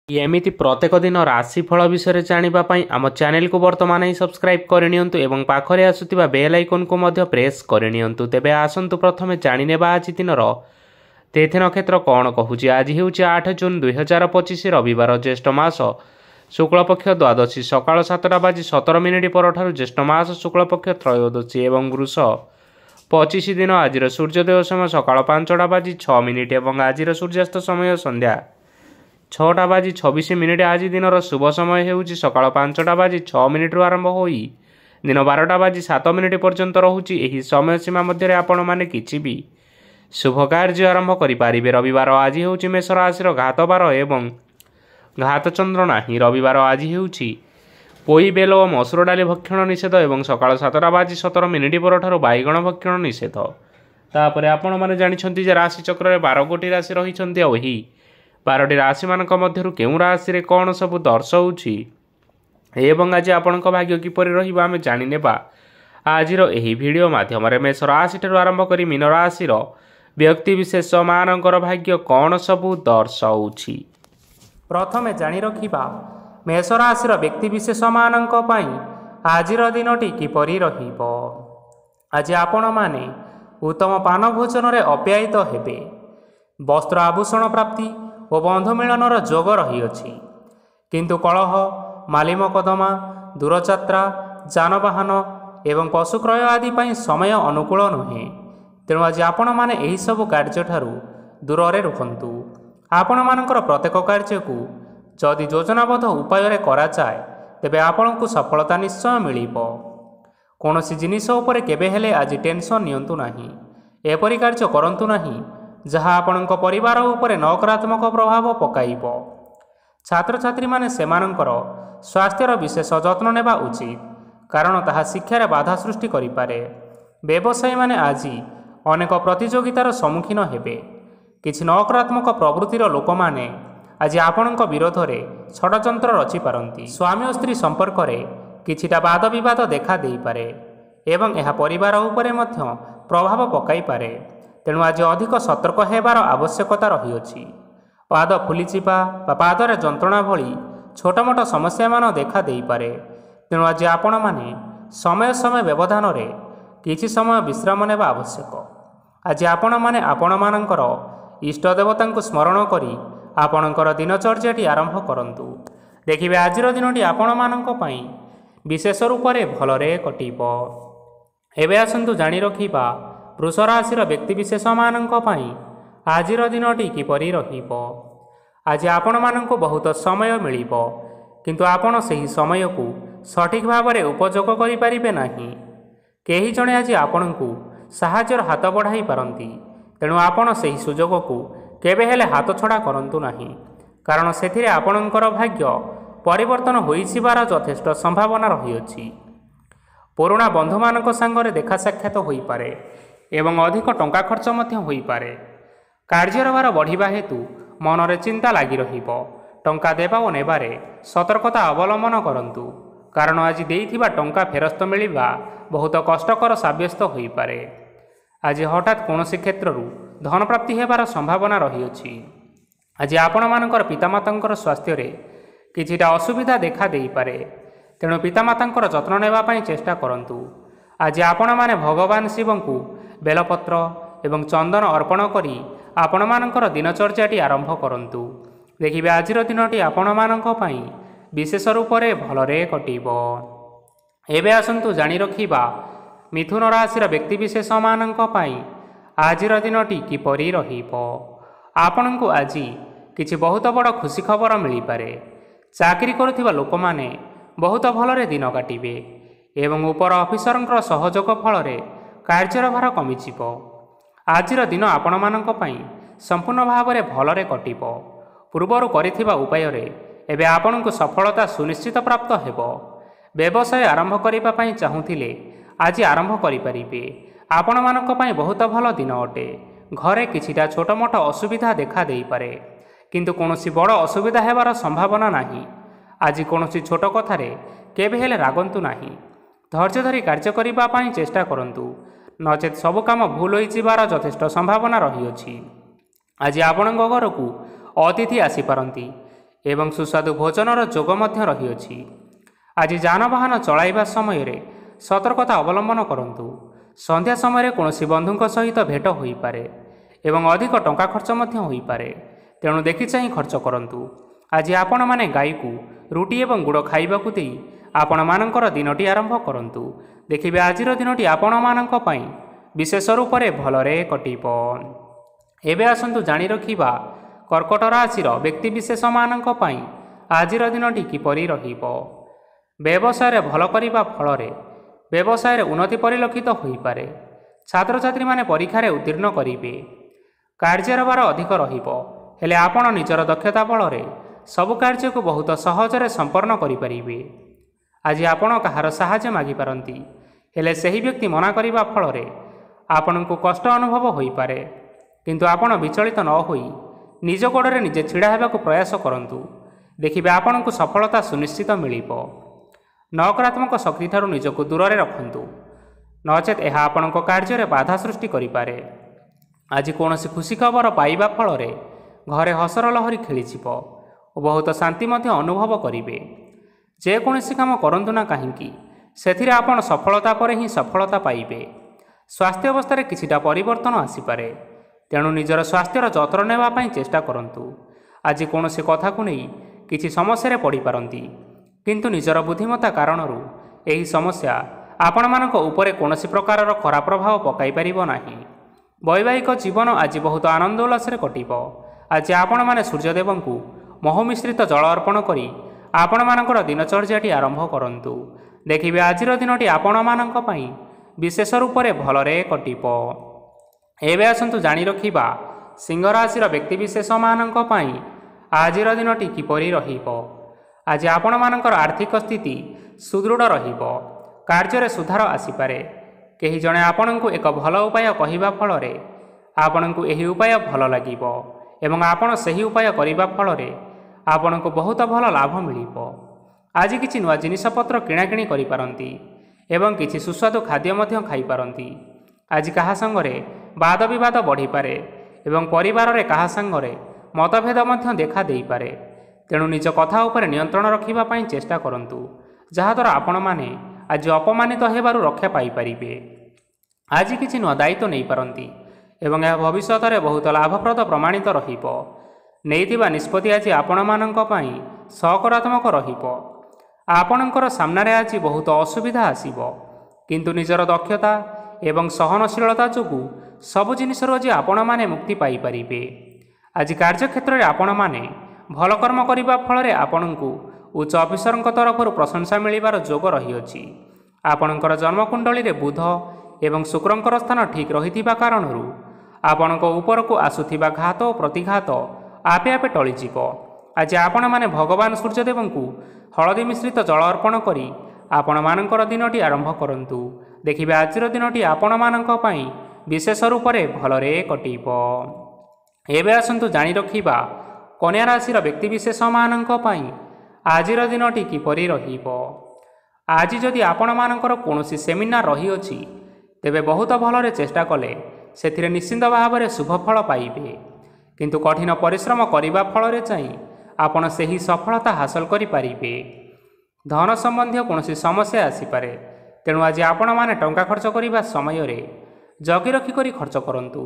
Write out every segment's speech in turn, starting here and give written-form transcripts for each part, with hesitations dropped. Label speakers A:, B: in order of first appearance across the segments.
A: एमिति प्रत्येक दिन राशिफल विषय जानिबा पई आम चैनल को वर्तमान ही सब्सक्राइब करनियंतु एवं पाखरे आसुतिबा बेल आइकन को मध्य प्रेस करनियंतु। तेबे आसंतु प्रथमे जानिनेबा आज दिनर तिथि नक्षत्र कौन कहूछि। आज हेउछि 8 जून 2025 रविवार, ज्येष्ठ मास शुक्लपक्ष द्वादशी सकाळ 7:17 परठारु ज्येष्ठ मास शुक्लपक्ष त्रयोदशी एवं वृष 25 दिन। आज सूर्योदय समय सकाळ 5:06 एवं आज सूर्यास्त समय संध्या 6:26। आज दिनर शुभ समय हेउछि सकाळ 5:06 रु आरंभ होई दिन 12:07 पर्यंत रहुछि। एही समय सीमा मध्य आपण माने किछि भी शुभ कार्य आरंभ करि पारिबे। रविवार आज हेउछि मेष राशिर घात बार एवं घात चंद्र नाही। रविवार आज हेउछि पोई बेल और मसुर डाली भक्षण निषेध एवं सकाळ 7:17 परठारु बाइगण भक्षण निषेध। तापर आपण माने जानिछंती जे राशि चक्र रे 12 गोटी राशि रहिछंती आ एही 12टी राशि मानक मध्यरु केउ राशि रे कोन सब दर्शाउछि एवं आज आपणक भाग्य किपरि रहिबा आमे जानि नेबा आजिर एही वीडियो माध्यम रे। मेष राशि ठारु आरंभ करी मीन राशि रो व्यक्ति विशेष मानकर भाग्य कोन सब दर्शाउछि। प्रथमे जानि रखिबा मेष राशि रो व्यक्ति विशेष मानक पई आजिर दिनटी किपरि रहिबो। आज आपण माने उत्तम पान भोजन रे अप्यायित हेबे। वस्त्र आभूषण प्राप्ति और बंधु मिलनर जोग रही। किंतु कलह मालिमकदमा दूरयात्रा जानवाहन एवं पशु क्रय आदि पाई समय अनुकूल नुहे। तेणु आज आपण माने एही सब कार्य ठारू दूर रुहंतु। आपण मानकर प्रत्येक कार्य को जदि योजनाबद्ध उपाय करा जाए तेबे आपण को सफलता निश्चय मिलिबो। कोनोसी जिनिस उपरे केबे हेले आज टेंशन नियंतु नाही। एपरि कार्य करंतु नाही जहाँ आपणक परिवार उपरे नकारात्मक प्रभाव पकाइब। छात्र छात्री माने सेमानंकर स्वास्थ्यर विशेष जत्न नेबा उचित, कारण ताहा शिक्षार बाधा सृष्टि करिपारे। व्यवसायी माने आज अनेक प्रतियोगितार सम्मुखीन हेबे। किछि नकारात्मक प्रवृत्तिर लोक माने आज आपणक विरोध रे षडयंत्र रचि पारंती। स्वामी और स्त्री संपर्क रे किछिटा वाद विवाद देखा देई पारे एवं एहा परिवार उपरे मध्य प्रभाव पकाई पारे। तेणु आज अधिक सतर्क हेबार आवश्यकता रही। पाद फुलीचिपा पादरे जंत्रणा भली छोट मोट समस्या मान देखा देई पारे। तेणु आज आपण माने समय समय व्यवधान रे किछि समय विश्राम नेबा आवश्यक। आज आपण माने आपण मानकर इष्ट देवता स्मरण करी आपणकर दिनचर्याटी आरंभ करंतु। देखिबे आजिर दिनटी आपण मानक पई विशेष रूप रे भलरे कटिबो। एबे आसंतु जानि रखिबा वृष राशिर व्यक्ति विशेष मानक पई आजिर दिनटी किपरि रहिबो। आज आपण मानक बहुत समय मिलिबो, किंतु आपण सही समय को सठिक भाव में उपयोग करि पारिबे नाही। केही जणे आज आपणकु साहाय्यर हाथ बढ़ाई पारंती। तेणु आपण सही सुजोग को केबे हेले हाथ छड़ा करंतु नाही, कारण सेथिरे आपणकर भाग्य परिवर्तन होइसिबार यथेष्ट संभावना रहिअछि। पुराणा बंधु मानक संगरे देखा साक्षात होई पारे एवं अधिक टंका खर्च मध्य होई पारे। कार्यर भार बढ़िबा हेतु मनरे चिंता लागी रहिबो। टंका देबा और नेबारे सतर्कता अवलंबन करंतु, कारण आज देइथिबा टंका फेरस्त मिलिबा बहुत कष्टकर साब्यस्त होई पारे। आज हठात कोनोसी क्षेत्ररु धन प्राप्ति हेबार संभावना रहिअछि। आज आपण मानकर पितामातांकर स्वास्थ्य रे किछिटा असुविधा देखा देई पारे। तेणु पितामातांकर जत्न नेबा पई चेष्टा करंतु। आज आपण माने भगवान शिवंकु बेलपत्र एवं चंदन अर्पण करी आपण मानकर दिनचर्याटी आरंभ करंतु। देखिबे आजिर दिनटी आपण मानक पई विशेष रूप रे भलरे कटिबो। एबे आसंतु जानि रखिबा मिथुन राशिर व्यक्ति विशेष मानक पई आजिर दिनटी किपरि रहिबो। आपणकु आज किछि बहुत बड़ खुशी खबर मिली पारे। चाकरी करुथिबा लोक माने बहुत भलरे दिन काटिबे एवं उपर अफिसरंकर सहयोग फल रे कार्यर भार कमिजिबो। आजिर दिन आपण मानक पई संपूर्ण भाव में भलरे कटिबो। पूर्वरु करिथिबा उपाय रे एबे आपणकु सफलता सुनिश्चित प्राप्त हेबो। व्यवसाय आरंभ करिबा पई चाहुथिले आज आरंभ करि परिबे। आपण मानक पई बहुत भल दिन अटे। घरे किछिटा छोट मोट असुविधा देखा देई पारे, किंतु कोनोसी बड़ असुविधा हेबार संभावना नाही। आज कोनोसी छोट कथारे केबे हेले रागंतु नाही। धैर्य धरी कार्य करिबा पई चेष्टा करंतु, नचेत सब काम भूल होइजिबार यथेष्ट संभावना रहिअछि। आज आपणक घर को अतिथि आसीपारती ଏବଂ ସୁସ୍ୱାଦୁ ଭୋଜନର ଯୋଗ ମଧ୍ୟ ରହିଅଛି। ଆଜି ଯାନବାହନ ଚଳାଇବା ସମୟରେ ସତର୍କତା ଅବଲମ୍ବନ କରନ୍ତୁ। ସନ୍ଧ୍ୟା ସମୟରେ କୌଣସି ବନ୍ଧୁଙ୍କ ସହିତ ଭେଟ ହୋଇପାରେ ଏବଂ ଅଧିକ ଟଙ୍କା ଖର୍ଚ୍ଚ ମଧ୍ୟ ହୋଇପାରେ, ତେଣୁ ଦେଖିଚାହିଁ ଖର୍ଚ୍ଚ କରନ୍ତୁ। ଆଜି ଆପଣମାନେ ଗାଈକୁ ରୁଟି ଏବଂ ଗୁଡ଼ ଖାଇବାକୁ ଦେଇ ଆପଣମାନଙ୍କର ଦିନଟି ଆରମ୍ଭ କରନ୍ତୁ। ଦେଖିବେ ଆଜିର ଦିନଟି ଆପଣମାନଙ୍କ ପାଇଁ ବିଶେଷ ରୂପରେ ଭଲରେ କଟିବ। ଏବେ ଆସନ୍ତୁ ଜାଣି ରଖିବା କର୍କଟ ରାଶିର ବ୍ୟକ୍ତିବିଶେଷମାନଙ୍କ ପାଇଁ ଆଜିର ଦିନଟି କିପରି ରହିବ। ବ୍ୟବସାୟରେ ଭଲ କରିବା ଫଳରେ ବ୍ୟବସାୟରେ ଉନ୍ନତି ପରିଲକ୍ଷିତ ହୋଇପାରେ। ଛାତ୍ରଛାତ୍ରୀମାନେ ପରୀକ୍ଷାରେ ଉତ୍ତୀର୍ଣ୍ଣ କରିବେ। କାର୍ଯ୍ୟର ଭାର ଅଧିକ ରହିବ, ହେଲେ ଆପଣ ନିଜର ଦକ୍ଷତା ବଳରେ ସବୁ କାର୍ଯ୍ୟକୁ ବହୁତ ସହଜରେ ସମ୍ପନ୍ନ କରିପାରିବେ। ଆଜି ଆପଣ କାହାର ସାହାଯ୍ୟ ମାଗିପାରନ୍ତି, ହେଲେ ସେହି ବ୍ୟକ୍ତି ମନା କରିବା ଫଳରେ ଆପଣଙ୍କୁ କଷ୍ଟ ଅନୁଭବ ହୋଇପାରେ। କିନ୍ତୁ ଆପଣ ବିଚଳିତ ନ ହୋଇ ନିଜ ଗୋଡ଼ରେ ନିଜେ ଛିଡ଼ା ହେବାକୁ ପ୍ରୟାସ କରନ୍ତୁ। ଦେଖିବେ ଆପଣଙ୍କୁ ସଫଳତା ସୁନିଶ୍ଚିତ ମିଳିବ। ନକାରାତ୍ମକ ଶକ୍ତିଠାରୁ ନିଜକୁ ଦୂରରେ ରଖନ୍ତୁ, ନଚେତ୍ ଏହା ଆପଣଙ୍କ କାର୍ଯ୍ୟରେ ବାଧା ସୃଷ୍ଟି କରିପାରେ। ଆଜି କୌଣସି ଖୁସି ଖବର ପାଇବା ଫଳରେ ଘରେ ହସର ଲହରୀ ଖେଳିଯିବ ଓ ବହୁତ ଶାନ୍ତି ମଧ୍ୟ ଅନୁଭବ କରିବେ। ଯେକୌଣସି କାମ କରନ୍ତୁ ନା କାହିଁକି, ସେଥିରେ ଆପଣ ସଫଳତା ପରେ ହିଁ ସଫଳତା ପାଇବେ। ସ୍ୱାସ୍ଥ୍ୟ ଅବସ୍ଥାରେ କିଛିଟା ପରିବର୍ତ୍ତନ ଆସିପାରେ, ତେଣୁ ନିଜର ସ୍ୱାସ୍ଥ୍ୟର ଯତ୍ନ ନେବା ପାଇଁ ଚେଷ୍ଟା କରନ୍ତୁ। ଆଜି କୌଣସି କଥାକୁ ନେଇ କିଛି ସମସ୍ୟାରେ ପଡ଼ିପାରନ୍ତି, କିନ୍ତୁ ନିଜର ବୁଦ୍ଧିମତ୍ତା କାରଣରୁ ଏହି ସମସ୍ୟା ଆପଣମାନଙ୍କ ଉପରେ କୌଣସି ପ୍ରକାରର ଖରାପ ପ୍ରଭାବ ପକାଇ ପାରିବ ନାହିଁ। ବୈବାହିକ ଜୀବନ ଆଜି ବହୁତ ଆନନ୍ଦ ଉଲ୍ଲାସରେ କଟିବ। ଆଜି ଆପଣମାନେ ସୂର୍ଯ୍ୟଦେବଙ୍କୁ ମହୁ ମିଶ୍ରିତ ଜଳ ଅର୍ପଣ କରି ଆପଣମାନଙ୍କର ଦିନଚର୍ଯ୍ୟାଟି ଆରମ୍ଭ କରନ୍ତୁ। ଦେଖିବେ ଆଜିର ଦିନଟି ଆପଣମାନଙ୍କ ପାଇଁ ବିଶେଷ ରୂପରେ ଭଲରେ କଟିବ। ଏବେ ଆସନ୍ତୁ ଜାଣି ରଖିବା ସିଂହ ରାଶିର ବ୍ୟକ୍ତିବିଶେଷମାନଙ୍କ ପାଇଁ ଆଜିର ଦିନଟି କିପରି ରହିବ। ଆଜି ଆପଣମାନଙ୍କର ଆର୍ଥିକ ସ୍ଥିତି ସୁଦୃଢ଼ ରହିବ। କାର୍ଯ୍ୟରେ ସୁଧାର ଆସିପାରେ। କେହି ଜଣେ ଆପଣଙ୍କୁ ଏକ ଭଲ ଉପାୟ କହିବା ଫଳରେ ଆପଣଙ୍କୁ ଏହି ଉପାୟ ଭଲ ଲାଗିବ ଏବଂ ଆପଣ ସେହି ଉପାୟ କରିବା ଫଳରେ ଆପଣଙ୍କୁ ବହୁତ ଭଲ ଲାଭ ମିଳିବ। ଆଜି କିଛି ନୂଆ ଜିନିଷପତ୍ର କିଣାକିଣି କରିପାରନ୍ତି ଏବଂ କିଛି ସୁସ୍ୱାଦୁ ଖାଦ୍ୟ ମଧ୍ୟ ଖାଇପାରନ୍ତି। ଆଜି କାହା ସାଙ୍ଗରେ ବାଦ ବିବାଦ ବଢ଼ିପାରେ ଏବଂ ପରିବାରରେ କାହା ସାଙ୍ଗରେ ମତଭେଦ ମଧ୍ୟ ଦେଖା ଦେଇପାରେ। ତେଣୁ ନିଜ କଥା ଉପରେ ନିୟନ୍ତ୍ରଣ ରଖିବା ପାଇଁ ଚେଷ୍ଟା କରନ୍ତୁ, ଯାହାଦ୍ୱାରା ଆପଣମାନେ ଆଜି ଅପମାନିତ ହେବାରୁ ରକ୍ଷା ପାଇପାରିବେ। ଆଜି କିଛି ନୂଆ ଦାୟିତ୍ୱ ନେଇପାରନ୍ତି ଏବଂ ଏହା ଭବିଷ୍ୟତରେ ବହୁତ ଲାଭପ୍ରଦ ପ୍ରମାଣିତ ରହିବ। ନେଇଥିବା ନିଷ୍ପତ୍ତି ଆଜି ଆପଣମାନଙ୍କ ପାଇଁ ସକାରାତ୍ମକ ରହିବ। ଆପଣଙ୍କର ସାମ୍ନାରେ ଆଜି ବହୁତ ଅସୁବିଧା ଆସିବ, କିନ୍ତୁ ନିଜର ଦକ୍ଷତା ଏବଂ ସହନଶୀଳତା ଯୋଗୁଁ ସବୁ ଜିନିଷରୁ ଆଜି ଆପଣମାନେ ମୁକ୍ତି ପାଇପାରିବେ। ଆଜି କାର୍ଯ୍ୟକ୍ଷେତ୍ରରେ ଆପଣମାନେ ଭଲ କର୍ମ କରିବା ଫଳରେ ଆପଣଙ୍କୁ ଉଚ୍ଚ ଅଫିସରଙ୍କ ତରଫରୁ ପ୍ରଶଂସା ମିଳିବାର ଯୋଗ ରହିଅଛି। ଆପଣଙ୍କର ଜନ୍ମକୁଣ୍ଡଳୀରେ ବୁଧ ଏବଂ ଶୁକ୍ରଙ୍କର ସ୍ଥାନ ଠିକ୍ ରହିଥିବା କାରଣରୁ ଆପଣଙ୍କ ଉପରକୁ ଆସୁଥିବା ଘାତ ଓ ପ୍ରତିଘାତ ଆପେ ଆପେ ଟଳିଯିବ। ଆଜି ଆପଣମାନେ ଭଗବାନ ସୂର୍ଯ୍ୟଦେବଙ୍କୁ ହଳଦୀ ମିଶ୍ରିତ ଜଳ ଅର୍ପଣ କରି ଆପଣମାନଙ୍କର ଦିନଟି ଆରମ୍ଭ କରନ୍ତୁ। ଦେଖିବେ ଆଜିର ଦିନଟି ଆପଣମାନଙ୍କ ପାଇଁ ବିଶେଷ ରୂପରେ ଭଲରେ କଟିବ। ଏବେ ଆସନ୍ତୁ ଜାଣି ରଖିବା କନ୍ୟା ରାଶିର ବ୍ୟକ୍ତିବିଶେଷମାନଙ୍କ ପାଇଁ ଆଜିର ଦିନଟି କିପରି ରହିବ। ଆଜି ଯଦି ଆପଣମାନଙ୍କର କୌଣସି ସେମିନାର ରହିଅଛି, ତେବେ ବହୁତ ଭଲରେ ଚେଷ୍ଟା କଲେ ସେଥିରେ ନିଶ୍ଚିନ୍ତ ଭାବରେ ଶୁଭ ଫଳ ପାଇବେ। କିନ୍ତୁ କଠିନ ପରିଶ୍ରମ କରିବା ଫଳରେ ଯାଇ ଆପଣ ସେହି ସଫଳତା ହାସଲ କରିପାରିବେ। ଧନ ସମ୍ବନ୍ଧୀୟ କୌଣସି ସମସ୍ୟା ଆସିପାରେ, ତେଣୁ ଆଜି ଆପଣମାନେ ଟଙ୍କା ଖର୍ଚ୍ଚ କରିବା ସମୟରେ ଜଗି ରଖି କରି ଖର୍ଚ୍ଚ କରନ୍ତୁ।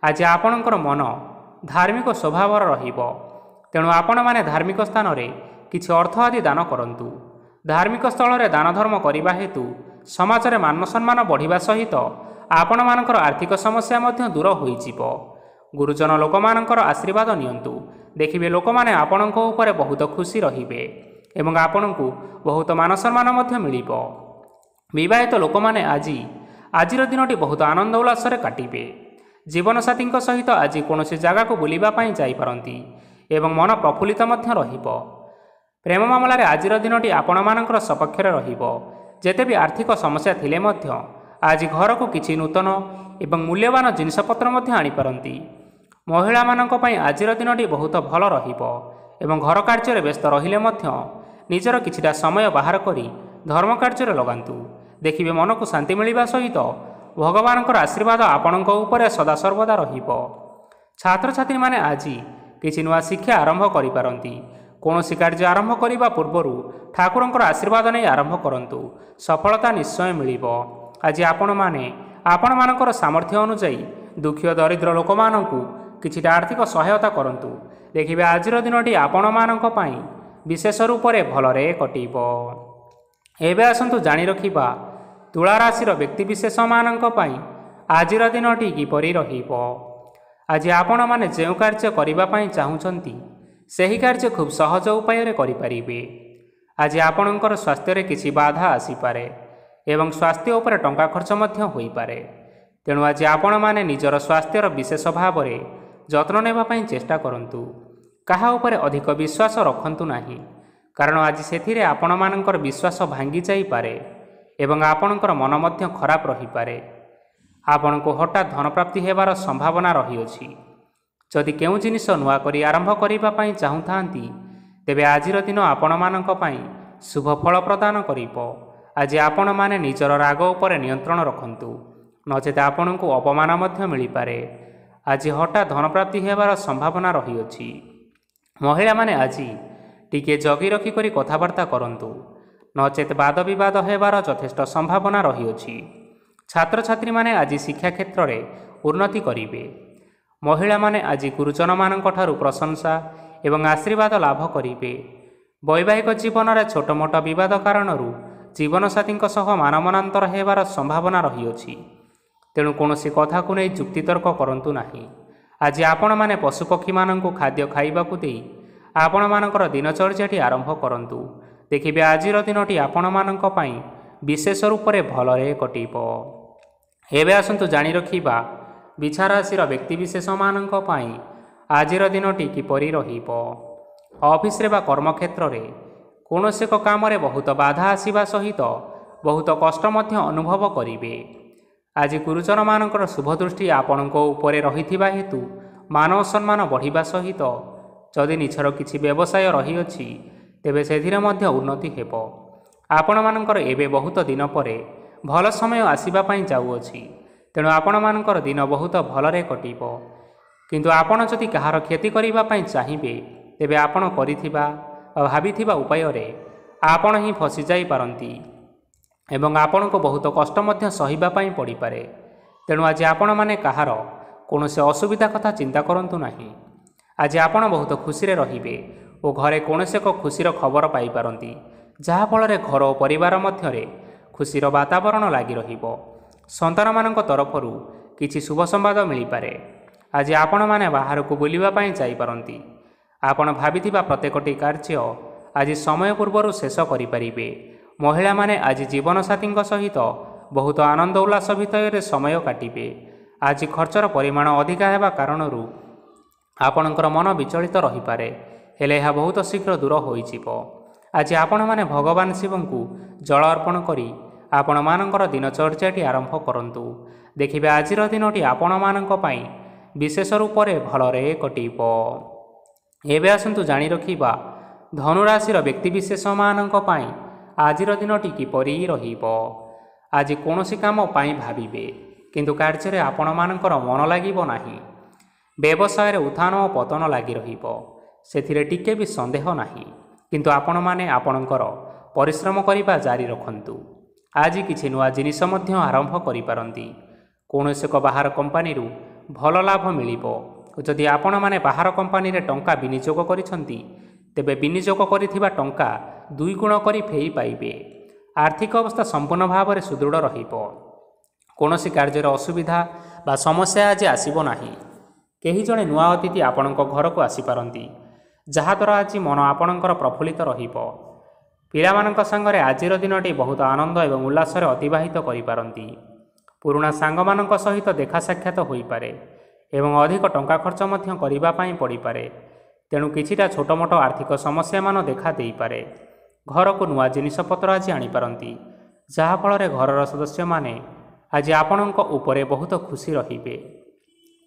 A: ଆଜି ଆପଣଙ୍କର ମନ ଧାର୍ମିକ ସ୍ୱଭାବର ରହିବ, ତେଣୁ ଆପଣମାନେ ଧାର୍ମିକ ସ୍ଥାନରେ କିଛି ଅର୍ଥ ଆଦି ଦାନ କରନ୍ତୁ। ଧାର୍ମିକ ସ୍ଥଳରେ ଦାନ ଧର୍ମ କରିବା ହେତୁ ସମାଜରେ ମାନ ସମ୍ମାନ ବଢ଼ିବା ସହିତ ଆପଣମାନଙ୍କର ଆର୍ଥିକ ସମସ୍ୟା ମଧ୍ୟ ଦୂର ହୋଇଯିବ। ଗୁରୁଜନ ଲୋକମାନଙ୍କର ଆଶୀର୍ବାଦ ନିଅନ୍ତୁ। ଦେଖିବେ ଲୋକମାନେ ଆପଣଙ୍କ ଉପରେ ବହୁତ ଖୁସି ରହିବେ ଏବଂ ଆପଣଙ୍କୁ ବହୁତ ମାନ ସମ୍ମାନ ମଧ୍ୟ ମିଳିବ। ବିବାହିତ ଲୋକମାନେ ଆଜିର ଦିନଟି ବହୁତ ଆନନ୍ଦ ଉଲ୍ଲାସରେ କାଟିବେ। ଜୀବନସାଥୀଙ୍କ ସହିତ ଆଜି କୌଣସି ଜାଗାକୁ ବୁଲିବା ପାଇଁ ଯାଇପାରନ୍ତି ଏବଂ ମନ ପ୍ରଫୁଲ୍ଲିତ ମଧ୍ୟ ରହିବ। ପ୍ରେମ ମାମଲାରେ ଆଜିର ଦିନଟି ଆପଣମାନଙ୍କର ସପକ୍ଷରେ ରହିବ। ଯେତେ ବି ଆର୍ଥିକ ସମସ୍ୟା ଥିଲେ ମଧ୍ୟ ଆଜି ଘରକୁ କିଛି ନୂତନ ଏବଂ ମୂଲ୍ୟବାନ ଜିନିଷପତ୍ର ମଧ୍ୟ ଆଣିପାରନ୍ତି। ମହିଳାମାନଙ୍କ ପାଇଁ ଆଜିର ଦିନଟି ବହୁତ ଭଲ ରହିବ ଏବଂ ଘର କାର୍ଯ୍ୟରେ ବ୍ୟସ୍ତ ରହିଲେ ମଧ୍ୟ ନିଜର କିଛିଟା ସମୟ ବାହାର କରି ଧର୍ମ କାର୍ଯ୍ୟରେ ଲଗାନ୍ତୁ। ଦେଖିବେ ମନକୁ ଶାନ୍ତି ମିଳିବା ସହିତ ଭଗବାନଙ୍କର ଆଶୀର୍ବାଦ ଆପଣଙ୍କ ଉପରେ ସଦାସର୍ବଦା ରହିବ। ଛାତ୍ରଛାତ୍ରୀମାନେ ଆଜି କିଛି ନୂଆ ଶିକ୍ଷା ଆରମ୍ଭ କରିପାରନ୍ତି। କୌଣସି କାର୍ଯ୍ୟ ଆରମ୍ଭ କରିବା ପୂର୍ବରୁ ଠାକୁରଙ୍କର ଆଶୀର୍ବାଦ ନେଇ ଆରମ୍ଭ କରନ୍ତୁ। ସଫଳତା ନିଶ୍ଚୟ ମିଳିବ। ଆଜି ଆପଣମାନଙ୍କର ସାମର୍ଥ୍ୟ ଅନୁଯାୟୀ ଦୁଃଖୀ ଓ ଦରିଦ୍ର ଲୋକମାନଙ୍କୁ କିଛିଟା ଆର୍ଥିକ ସହାୟତା କରନ୍ତୁ। ଦେଖିବେ ଆଜିର ଦିନଟି ଆପଣମାନଙ୍କ ପାଇଁ ବିଶେଷ ରୂପରେ ଭଲରେ କଟିବ। ଏବେ ଆସନ୍ତୁ ଜାଣି ରଖିବା ତୁଳା ରାଶିର ବ୍ୟକ୍ତିବିଶେଷମାନଙ୍କ ପାଇଁ ଆଜିର ଦିନଟି କିପରି ରହିବ। ଆଜି ଆପଣମାନେ ଯେଉଁ କାର୍ଯ୍ୟ କରିବା ପାଇଁ ଚାହୁଁଛନ୍ତି ସେହି କାର୍ଯ୍ୟ ଖୁବ୍ ସହଜ ଉପାୟରେ କରିପାରିବେ। ଆଜି ଆପଣଙ୍କର ସ୍ୱାସ୍ଥ୍ୟରେ କିଛି ବାଧା ଆସିପାରେ ଏବଂ ସ୍ୱାସ୍ଥ୍ୟ ଉପରେ ଟଙ୍କା ଖର୍ଚ୍ଚ ମଧ୍ୟ ହୋଇପାରେ। ତେଣୁ ଆଜି ଆପଣମାନେ ନିଜର ସ୍ୱାସ୍ଥ୍ୟର ବିଶେଷ ଭାବରେ ଯତ୍ନ ନେବା ପାଇଁ ଚେଷ୍ଟା କରନ୍ତୁ। କାହା ଉପରେ ଅଧିକ ବିଶ୍ୱାସ ରଖନ୍ତୁ ନାହିଁ, କାରଣ ଆଜି ସେଥିରେ ଆପଣମାନଙ୍କର ବିଶ୍ୱାସ ଭାଙ୍ଗି ଯାଇପାରେ ଏବଂ ଆପଣଙ୍କର ମନ ମଧ୍ୟ ଖରାପ ରହିପାରେ। ଆପଣଙ୍କୁ ହଠାତ୍ ଧନପ୍ରାପ୍ତି ହେବାର ସମ୍ଭାବନା ରହିଅଛି। ଯଦି କେଉଁ ଜିନିଷ ନୂଆ କରି ଆରମ୍ଭ କରିବା ପାଇଁ ଚାହୁଁଥାନ୍ତି, ତେବେ ଆଜିର ଦିନ ଆପଣମାନଙ୍କ ପାଇଁ ଶୁଭ ଫଳ ପ୍ରଦାନ କରିବ। ଆଜି ଆପଣମାନେ ନିଜର ରାଗ ଉପରେ ନିୟନ୍ତ୍ରଣ ରଖନ୍ତୁ, ନଚେତ ଆପଣଙ୍କୁ ଅପମାନ ମଧ୍ୟ ମିଳିପାରେ। ଆଜି ହଠାତ୍ ଧନପ୍ରାପ୍ତି ହେବାର ସମ୍ଭାବନା ରହିଅଛି। ମହିଳାମାନେ ଆଜି ଟିକିଏ ଜଗି ରଖିକରି କଥାବାର୍ତ୍ତା କରନ୍ତୁ, ନଚେତ ବାଦ ବିବାଦ ହେବାର ଯଥେଷ୍ଟ ସମ୍ଭାବନା ରହିଅଛି। ଛାତ୍ରଛାତ୍ରୀମାନେ ଆଜି ଶିକ୍ଷା କ୍ଷେତ୍ରରେ ଉନ୍ନତି କରିବେ। ମହିଳାମାନେ ଆଜି ଗୁରୁଜନମାନଙ୍କ ଠାରୁ ପ୍ରଶଂସା ଏବଂ ଆଶୀର୍ବାଦ ଲାଭ କରିବେ। ବୈବାହିକ ଜୀବନରେ ଛୋଟ ମୋଟ ବିବାଦ କାରଣରୁ ଜୀବନସାଥୀଙ୍କ ସହ ମାନମନାନ୍ତର ହେବାର ସମ୍ଭାବନା ରହିଅଛି। ତେଣୁ କୌଣସି କଥାକୁ ନେଇ ଯୁକ୍ତିତର୍କ କରନ୍ତୁ ନାହିଁ। ଆଜି ଆପଣମାନେ ପଶୁପକ୍ଷୀମାନଙ୍କୁ ଖାଦ୍ୟ ଖାଇବାକୁ ଦେଇ ଆପଣମାନଙ୍କର ଦିନଚର୍ଯ୍ୟାଟି ଆରମ୍ଭ କରନ୍ତୁ। ଦେଖିବେ ଆଜିର ଦିନଟି ଆପଣମାନଙ୍କ ପାଇଁ ବିଶେଷ ରୂପରେ ଭଲରେ କଟିବ। ଏବେ ଆସନ୍ତୁ ଜାଣି ରଖିବା ବିଛା ରାଶିର ବ୍ୟକ୍ତିବିଶେଷମାନଙ୍କ ପାଇଁ ଆଜିର ଦିନଟି କିପରି ରହିବ। ଅଫିସରେ ବା କର୍ମକ୍ଷେତ୍ରରେ କୌଣସି ଏକ କାମରେ ବହୁତ ବାଧା ଆସିବା ସହିତ ବହୁତ କଷ୍ଟ ମଧ୍ୟ ଅନୁଭବ କରିବେ। ଆଜି ଗୁରୁଜନମାନଙ୍କର ଶୁଭଦୃଷ୍ଟି ଆପଣଙ୍କ ଉପରେ ରହିଥିବା ହେତୁ ମାନ ଓ ସମ୍ମାନ ବଢ଼ିବା ସହିତ ଯଦି ନିଜର କିଛି ବ୍ୟବସାୟ ରହିଅଛି, ତେବେ ସେଥିରେ ମଧ୍ୟ ଉନ୍ନତି ହେବ। ଆପଣମାନଙ୍କର ଏବେ ବହୁତ ଦିନ ପରେ ଭଲ ସମୟ ଆସିବା ପାଇଁ ଯାଉଅଛି। ତେଣୁ ଆପଣମାନଙ୍କର ଦିନ ବହୁତ ଭଲରେ କଟିବ। କିନ୍ତୁ ଆପଣ ଯଦି କାହାର କ୍ଷତି କରିବା ପାଇଁ ଚାହିଁବେ, ତେବେ ଆପଣ କରିଥିବା ବା ଭାବିଥିବା ଉପାୟରେ ଆପଣ ହିଁ ଫସିଯାଇପାରନ୍ତି ଏବଂ ଆପଣଙ୍କୁ ବହୁତ କଷ୍ଟ ମଧ୍ୟ ସହିବା ପାଇଁ ପଡ଼ିପାରେ। ତେଣୁ ଆଜି ଆପଣମାନେ କାହାର କୌଣସି ଅସୁବିଧା କଥା ଚିନ୍ତା କରନ୍ତୁ ନାହିଁ। ଆଜି ଆପଣ ବହୁତ ଖୁସିରେ ରହିବେ ଓ ଘରେ କୌଣସି ଏକ ଖୁସିର ଖବର ପାଇପାରନ୍ତି, ଯାହାଫଳରେ ଘର ଓ ପରିବାର ମଧ୍ୟରେ ଖୁସିର ବାତାବରଣ ଲାଗି ରହିବ। ସନ୍ତାନମାନଙ୍କ ତରଫରୁ କିଛି ଶୁଭ ସମ୍ବାଦ ମିଳିପାରେ। ଆଜି ଆପଣମାନେ ବାହାରକୁ ବୁଲିବା ପାଇଁ ଯାଇପାରନ୍ତି। ଆପଣ ଭାବିଥିବା ପ୍ରତ୍ୟେକଟି କାର୍ଯ୍ୟ ଆଜି ସମୟ ପୂର୍ବରୁ ଶେଷ କରିପାରିବେ। ମହିଳାମାନେ ଆଜି ଜୀବନସାଥୀଙ୍କ ସହିତ ବହୁତ ଆନନ୍ଦ ଉଲ୍ଲାସ ଭିତରେ ସମୟ କାଟିବେ। ଆଜି ଖର୍ଚ୍ଚର ପରିମାଣ ଅଧିକା ହେବା କାରଣରୁ ଆପଣଙ୍କର ମନ ବିଚଳିତ ରହିପାରେ, ହେଲେ ଏହା ବହୁତ ଶୀଘ୍ର ଦୂର ହୋଇଯିବ। ଆଜି ଆପଣମାନେ ଭଗବାନ ଶିବଙ୍କୁ ଜଳ ଅର୍ପଣ କରି ଆପଣମାନଙ୍କର ଦିନଚର୍ଯ୍ୟାଟି ଆରମ୍ଭ କରନ୍ତୁ। ଦେଖିବେ ଆଜିର ଦିନଟି ଆପଣମାନଙ୍କ ପାଇଁ ବିଶେଷ ରୂପରେ ଭଲରେ କଟିବ। ଏବେ ଆସନ୍ତୁ ଜାଣି ରଖିବା ଧନୁରାଶିର ବ୍ୟକ୍ତିବିଶେଷମାନଙ୍କ ପାଇଁ ଆଜିର ଦିନଟି କିପରି ରହିବ। ଆଜି କୌଣସି କାମ ପାଇଁ ଭାବିବେ, କିନ୍ତୁ କାର୍ଯ୍ୟରେ ଆପଣମାନଙ୍କର ମନ ଲାଗିବ ନାହିଁ। ବ୍ୟବସାୟରେ ଉତ୍ଥାନ ଓ ପତନ ଲାଗି ରହିବ, ସେଥିରେ ଟିକେ ବି ସନ୍ଦେହ ନାହିଁ। କିନ୍ତୁ ଆପଣମାନେ ଆପଣଙ୍କର ପରିଶ୍ରମ କରିବା ଜାରି ରଖନ୍ତୁ। ଆଜି କିଛି ନୂଆ ଜିନିଷ ମଧ୍ୟ ଆରମ୍ଭ କରିପାରନ୍ତି। କୌଣସି ଏକ ବାହାର କମ୍ପାନୀରୁ ଭଲ ଲାଭ ମିଳିବ। ଯଦି ଆପଣମାନେ ବାହାର କମ୍ପାନୀରେ ଟଙ୍କା ବିନିଯୋଗ କରିଛନ୍ତି, ତେବେ ବିନିଯୋଗ କରିଥିବା ଟଙ୍କା 2 ଗୁଣ କରି ଫେରି ପାଇବେ। ଆର୍ଥିକ ଅବସ୍ଥା ସମ୍ପୂର୍ଣ୍ଣ ଭାବରେ ସୁଦୃଢ଼ ରହିବ। କୌଣସି କାର୍ଯ୍ୟରେ ଅସୁବିଧା ବା ସମସ୍ୟା ଆଜି ଆସିବ ନାହିଁ। କେହି ଜଣେ ନୂଆ ଅତିଥି ଆପଣଙ୍କ ଘରକୁ ଆସିପାରନ୍ତି, ଯାହାଦ୍ୱାରା ଆଜି ମନ ଆପଣଙ୍କର ପ୍ରଫୁଲ୍ଲିତ ରହିବ। ପିଲାମାନଙ୍କ ସାଙ୍ଗରେ ଆଜିର ଦିନଟି ବହୁତ ଆନନ୍ଦ ଏବଂ ଉଲ୍ଲାସରେ ଅତିବାହିତ କରିପାରନ୍ତି। ପୁରୁଣା ସାଙ୍ଗମାନଙ୍କ ସହିତ ଦେଖା ସାକ୍ଷାତ ହୋଇପାରେ ଏବଂ ଅଧିକ ଟଙ୍କା ଖର୍ଚ୍ଚ ମଧ୍ୟ କରିବା ପାଇଁ ପଡ଼ିପାରେ। ତେଣୁ କିଛିଟା ଛୋଟମୋଟ ଆର୍ଥିକ ସମସ୍ୟାମାନ ଦେଖା ଦେଇପାରେ। ଘରକୁ ନୂଆ ଜିନିଷପତ୍ର ଆଜି ଆଣିପାରନ୍ତି, ଯାହାଫଳରେ ଘରର ସଦସ୍ୟମାନେ ଆଜି ଆପଣଙ୍କ ଉପରେ ବହୁତ ଖୁସି ରହିବେ।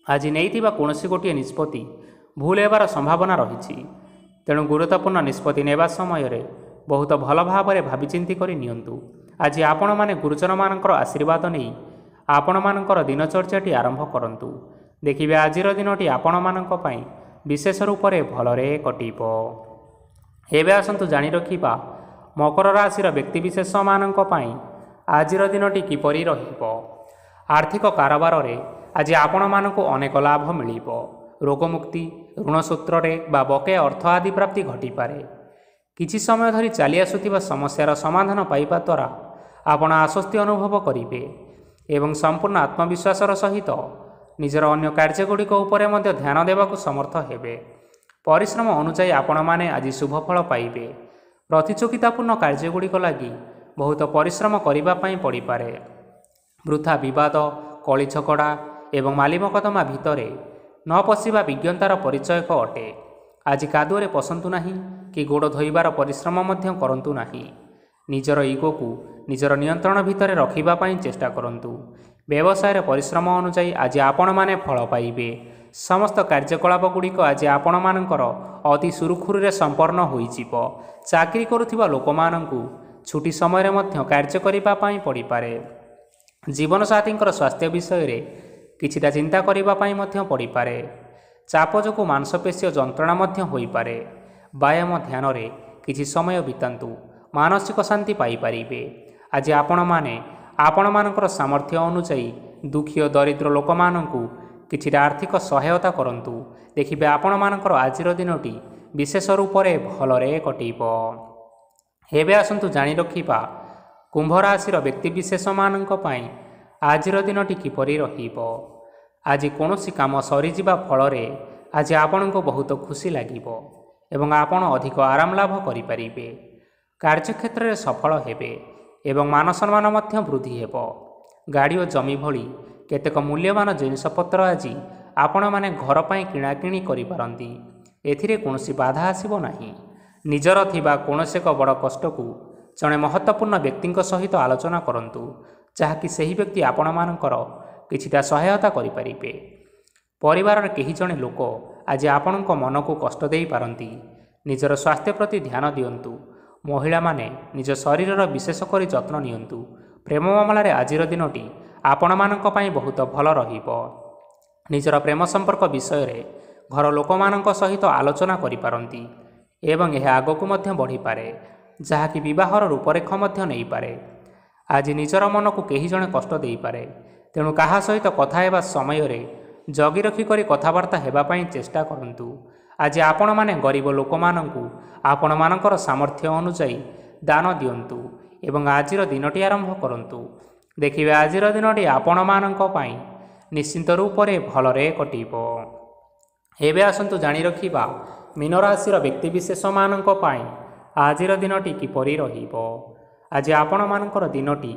A: ଆଜି ନେଇଥିବା କୌଣସି ଗୋଟିଏ ନିଷ୍ପତ୍ତି ଭୁଲ ହେବାର ସମ୍ଭାବନା ରହିଛି। ତେଣୁ ଗୁରୁତ୍ୱପୂର୍ଣ୍ଣ ନିଷ୍ପତ୍ତି ନେବା ସମୟରେ ବହୁତ ଭଲ ଭାବରେ ଭାବିଚିନ୍ତି କରି ନିଅନ୍ତୁ। ଆଜି ଆପଣମାନେ ଗୁରୁଜନମାନଙ୍କର ଆଶୀର୍ବାଦ ନେଇ ଆପଣମାନଙ୍କର ଦିନଚର୍ଯ୍ୟାଟି ଆରମ୍ଭ କରନ୍ତୁ। ଦେଖିବେ ଆଜିର ଦିନଟି ଆପଣମାନଙ୍କ ପାଇଁ ବିଶେଷ ରୂପରେ ଭଲରେ କଟିବ। ଏବେ ଆସନ୍ତୁ ଜାଣି ରଖିବା ମକର ରାଶିର ବ୍ୟକ୍ତିବିଶେଷମାନଙ୍କ ପାଇଁ ଆଜିର ଦିନଟି କିପରି ରହିବ। ଆର୍ଥିକ କାରବାରରେ ଆଜି ଆପଣମାନଙ୍କୁ ଅନେକ ଲାଭ ମିଳିବ। ରୋଗମୁକ୍ତି, ଋଣ ସୂତ୍ରରେ ବା ବକେୟା ଅର୍ଥ ଆଦି ପ୍ରାପ୍ତି ଘଟିପାରେ। କିଛି ସମୟ ଧରି ଚାଲି ଆସୁଥିବା ସମସ୍ୟାର ସମାଧାନ ପାଇବା ଦ୍ୱାରା ଆପଣ ଆଶ୍ୱସ୍ତି ଅନୁଭବ କରିବେ ଏବଂ ସମ୍ପୂର୍ଣ୍ଣ ଆତ୍ମବିଶ୍ୱାସର ସହିତ ନିଜର ଅନ୍ୟ କାର୍ଯ୍ୟଗୁଡ଼ିକ ଉପରେ ମଧ୍ୟ ଧ୍ୟାନ ଦେବାକୁ ସମର୍ଥ ହେବେ। ପରିଶ୍ରମ ଅନୁଯାୟୀ ଆପଣମାନେ ଆଜି ଶୁଭଫଳ ପାଇବେ। ପ୍ରତିଯୋଗିତାପୂର୍ଣ୍ଣ କାର୍ଯ୍ୟଗୁଡ଼ିକ ଲାଗି ବହୁତ ପରିଶ୍ରମ କରିବା ପାଇଁ ପଡ଼ିପାରେ। ବୃଥା ବିବାଦ, କଳି ଝଗଡ଼ା ଏବଂ ମାଲିମକଦ୍ଦମା ଭିତରେ ନ ପଶିବା ବିଜ୍ଞତାର ପରିଚୟକ ଅଟେ। ଆଜି କାଦୁଅରେ ପଶନ୍ତୁ ନାହିଁ କି ଗୋଡ଼ ଧୋଇବାର ପରିଶ୍ରମ ମଧ୍ୟ କରନ୍ତୁ ନାହିଁ। ନିଜର ଇଗୋକୁ ନିଜର ନିୟନ୍ତ୍ରଣ ଭିତରେ ରଖିବା ପାଇଁ ଚେଷ୍ଟା କରନ୍ତୁ। ବ୍ୟବସାୟରେ ପରିଶ୍ରମ ଅନୁଯାୟୀ ଆଜି ଆପଣମାନେ ଫଳ ପାଇବେ। ସମସ୍ତ କାର୍ଯ୍ୟକଳାପଗୁଡ଼ିକ ଆଜି ଆପଣମାନଙ୍କର ଅତି ସୁରୁଖୁରୁରେ ସମ୍ପନ୍ନ ହୋଇଯିବ। ଚାକିରି କରୁଥିବା ଲୋକମାନଙ୍କୁ ଛୁଟି ସମୟରେ ମଧ୍ୟ କାର୍ଯ୍ୟ କରିବା ପାଇଁ ପଡ଼ିପାରେ। ଜୀବନସାଥୀଙ୍କର ସ୍ୱାସ୍ଥ୍ୟ ବିଷୟରେ କିଛିଟା ଚିନ୍ତା କରିବା ପାଇଁ ମଧ୍ୟ ପଡ଼ିପାରେ। ଚାପ ଯୋଗୁଁ ମାଂସପେଶୀୟ ଯନ୍ତ୍ରଣା ମଧ୍ୟ ହୋଇପାରେ। ବ୍ୟାୟାମ ଧ୍ୟାନରେ କିଛି ସମୟ ବିତାନ୍ତୁ, ମାନସିକ ଶାନ୍ତି ପାଇପାରିବେ। ଆଜି ଆପଣମାନେ ଆପଣମାନଙ୍କର ସାମର୍ଥ୍ୟ ଅନୁଯାୟୀ ଦୁଃଖୀ ଓ ଦରିଦ୍ର ଲୋକମାନଙ୍କୁ କିଛିଟା ଆର୍ଥିକ ସହାୟତା କରନ୍ତୁ। ଦେଖିବେ ଆପଣମାନଙ୍କର ଆଜିର ଦିନଟି ବିଶେଷ ରୂପରେ ଭଲରେ କଟିବ। ଏବେ ଆସନ୍ତୁ ଜାଣି ରଖିବା କୁମ୍ଭ ରାଶିର ବ୍ୟକ୍ତିବିଶେଷମାନଙ୍କ ପାଇଁ ଆଜିର ଦିନଟି କିପରି ରହିବ। ଆଜି କୌଣସି କାମ ସରିଯିବା ଫଳରେ ଆଜି ଆପଣଙ୍କୁ ବହୁତ ଖୁସି ଲାଗିବ ଏବଂ ଆପଣ ଅଧିକ ଆରାମ ଲାଭ କରିପାରିବେ। କାର୍ଯ୍ୟକ୍ଷେତ୍ରରେ ସଫଳ ହେବେ ଏବଂ ମାନସମ୍ମାନ ମଧ୍ୟ ବୃଦ୍ଧି ହେବ। ଗାଡ଼ି ଓ ଜମି ଭଳି କେତେକ ମୂଲ୍ୟବାନ ଜିନିଷପତ୍ର ଆଜି ଆପଣମାନେ ଘର ପାଇଁ କିଣାକିଣି କରିପାରନ୍ତି। ଏଥିରେ କୌଣସି ବାଧା ଆସିବ ନାହିଁ। ନିଜର ଥିବା କୌଣସି ଏକ ବଡ଼ କଷ୍ଟକୁ ଜଣେ ମହତ୍ତ୍ୱପୂର୍ଣ୍ଣ ବ୍ୟକ୍ତିଙ୍କ ସହିତ ଆଲୋଚନା କରନ୍ତୁ, ଯାହାକି ସେହି ବ୍ୟକ୍ତି ଆପଣମାନଙ୍କର କିଛିଟା ସହାୟତା କରିପାରିବେ। ପରିବାରର କେହି ଜଣେ ଲୋକ ଆଜି ଆପଣଙ୍କ ମନକୁ କଷ୍ଟ ଦେଇପାରନ୍ତି। ନିଜର ସ୍ୱାସ୍ଥ୍ୟ ପ୍ରତି ଧ୍ୟାନ ଦିଅନ୍ତୁ। ମହିଳାମାନେ ନିଜ ଶରୀରର ବିଶେଷ କରି ଯତ୍ନ ନିଅନ୍ତୁ। ପ୍ରେମ ମାମଲାରେ ଆଜିର ଦିନଟି ଆପଣମାନଙ୍କ ପାଇଁ ବହୁତ ଭଲ ରହିବ। ନିଜର ପ୍ରେମ ସମ୍ପର୍କ ବିଷୟରେ ଘର ଲୋକମାନଙ୍କ ସହିତ ଆଲୋଚନା କରିପାରନ୍ତି ଏବଂ ଏହା ଆଗକୁ ମଧ୍ୟ ବଢ଼ିପାରେ, ଯାହାକି ବିବାହର ରୂପରେଖ ମଧ୍ୟ ନେଇପାରେ। ଆଜି ନିଜର ମନକୁ କେହି ଜଣେ କଷ୍ଟ ଦେଇପାରେ, ତେଣୁ କାହା ସହିତ କଥା ହେବା ସମୟରେ ଜଗି ରଖି କରି କଥାବାର୍ତ୍ତା ହେବା ପାଇଁ ଚେଷ୍ଟା କରନ୍ତୁ। ଆଜି ଆପଣମାନେ ଗରିବ ଲୋକମାନଙ୍କୁ ଆପଣମାନଙ୍କର ସାମର୍ଥ୍ୟ ଅନୁଯାୟୀ ଦାନ ଦିଅନ୍ତୁ ଏବଂ ଆଜିର ଦିନଟି ଆରମ୍ଭ କରନ୍ତୁ। ଦେଖିବେ ଆଜିର ଦିନଟି ଆପଣମାନଙ୍କ ପାଇଁ ନିଶ୍ଚିନ୍ତ ରୂପରେ ଭଲରେ କଟିବ। ଏବେ ଆସନ୍ତୁ ଜାଣି ରଖିବା ମୀନ ରାଶିର ବ୍ୟକ୍ତିବିଶେଷମାନଙ୍କ ପାଇଁ ଆଜିର ଦିନଟି କିପରି ରହିବ। ଆଜି ଆପଣମାନଙ୍କର ଦିନଟି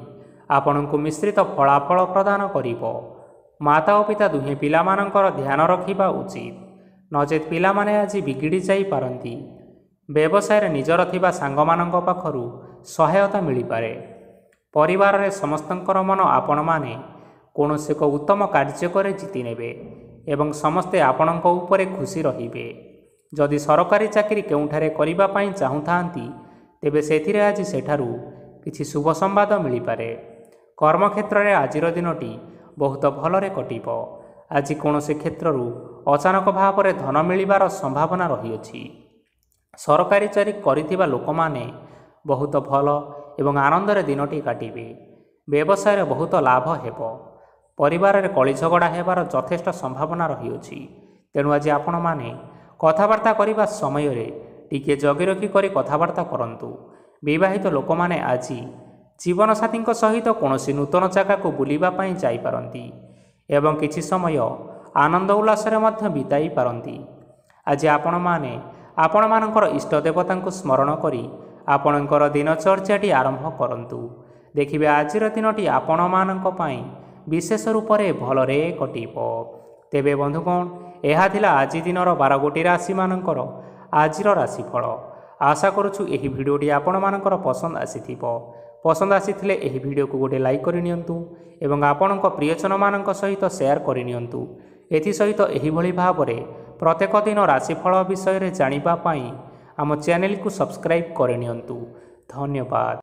A: ଆପଣଙ୍କୁ ମିଶ୍ରିତ ଫଳାଫଳ ପ୍ରଦାନ କରିବ। ମାତା ଓ ପିତା ଦୁହେଁ ପିଲାମାନଙ୍କର ଧ୍ୟାନ ରଖିବା ଉଚିତ, ନଚେତ୍ ପିଲାମାନେ ଆଜି ବିଗିଡ଼ି ଯାଇପାରନ୍ତି। ବ୍ୟବସାୟରେ ନିଜର ଥିବା ସାଙ୍ଗମାନଙ୍କ ପାଖରୁ ସହାୟତା ମିଳିପାରେ। ପରିବାରରେ ସମସ୍ତଙ୍କର ମନ ଆପଣମାନେ କୌଣସି ଏକ ଉତ୍ତମ କାର୍ଯ୍ୟ କରି ଜିତି ନେବେ ଏବଂ ସମସ୍ତେ ଆପଣଙ୍କ ଉପରେ ଖୁସି ରହିବେ। ଯଦି ସରକାରୀ ଚାକିରି କେଉଁଠାରେ କରିବା ପାଇଁ ଚାହୁଁଥାନ୍ତି, ତେବେ ସେଥିରେ ଆଜି ସେଠାରୁ କିଛି ଶୁଭ ସମ୍ବାଦ ମିଳିପାରେ। କର୍ମକ୍ଷେତ୍ରରେ ଆଜିର ଦିନଟି ବହୁତ ଭଲରେ କଟିବ। ଆଜି କୌଣସି କ୍ଷେତ୍ରରୁ ଅଚାନକ ଭାବରେ ଧନ ମିଳିବାର ସମ୍ଭାବନା ରହିଅଛି। ସରକାରୀ ଚାକିରି କରିଥିବା ଲୋକମାନେ ବହୁତ ଭଲ ଏବଂ ଆନନ୍ଦରେ ଦିନଟି କାଟିବେ। ବ୍ୟବସାୟରେ ବହୁତ ଲାଭ ହେବ। ପରିବାରରେ କଳି ଝଗଡ଼ା ହେବାର ଯଥେଷ୍ଟ ସମ୍ଭାବନା ରହିଅଛି, ତେଣୁ ଆଜି ଆପଣମାନେ କଥାବାର୍ତ୍ତା କରିବା ସମୟରେ ଟିକିଏ ଜଗି ରଖି କରି କଥାବାର୍ତ୍ତା କରନ୍ତୁ। ବିବାହିତ ଲୋକମାନେ ଆଜି ଜୀବନସାଥୀଙ୍କ ସହିତ କୌଣସି ନୂତନ ଜାଗାକୁ ବୁଲିବା ପାଇଁ ଯାଇପାରନ୍ତି ଏବଂ କିଛି ସମୟ ଆନନ୍ଦ ଉଲ୍ଲାସରେ ମଧ୍ୟ ବିତାଇ ପାରନ୍ତି। ଆଜି ଆପଣମାନେ ଆପଣମାନଙ୍କର ଇଷ୍ଟ ଦେବତାଙ୍କୁ ସ୍ମରଣ କରି ଆପଣଙ୍କର ଦିନଚର୍ଯ୍ୟାଟି ଆରମ୍ଭ କରନ୍ତୁ। ଦେଖିବେ ଆଜିର ଦିନଟି ଆପଣମାନଙ୍କ ପାଇଁ ବିଶେଷ ରୂପରେ ଭଲରେ କଟିବ। ତେବେ ବନ୍ଧୁଗଣ, ଏହା ଥିଲା ଆଜି ଦିନର 12ଗୋଟି ରାଶିମାନଙ୍କର ଆଜିର ରାଶିଫଳ। ଆଶା କରୁଛୁ ଏହି ଭିଡ଼ିଓଟି ଆପଣମାନଙ୍କର ପସନ୍ଦ ଆସିଥିବ। ପସନ୍ଦ ଆସିଥିଲେ ଏହି ଭିଡ଼ିଓକୁ ଗୋଟିଏ ଲାଇକ୍ କରିନିଅନ୍ତୁ ଏବଂ ଆପଣଙ୍କ ପ୍ରିୟଜନମାନଙ୍କ ସହିତ ସେୟାର କରିନିଅନ୍ତୁ। ଏଥିସହିତ ଏହିଭଳି ଭାବରେ ପ୍ରତ୍ୟେକ ଦିନ ରାଶିଫଳ ବିଷୟରେ ଜାଣିବା ପାଇଁ ଆମ ଚ୍ୟାନେଲକୁ ସବସ୍କ୍ରାଇବ୍ କରିନିଅନ୍ତୁ। ଧନ୍ୟବାଦ।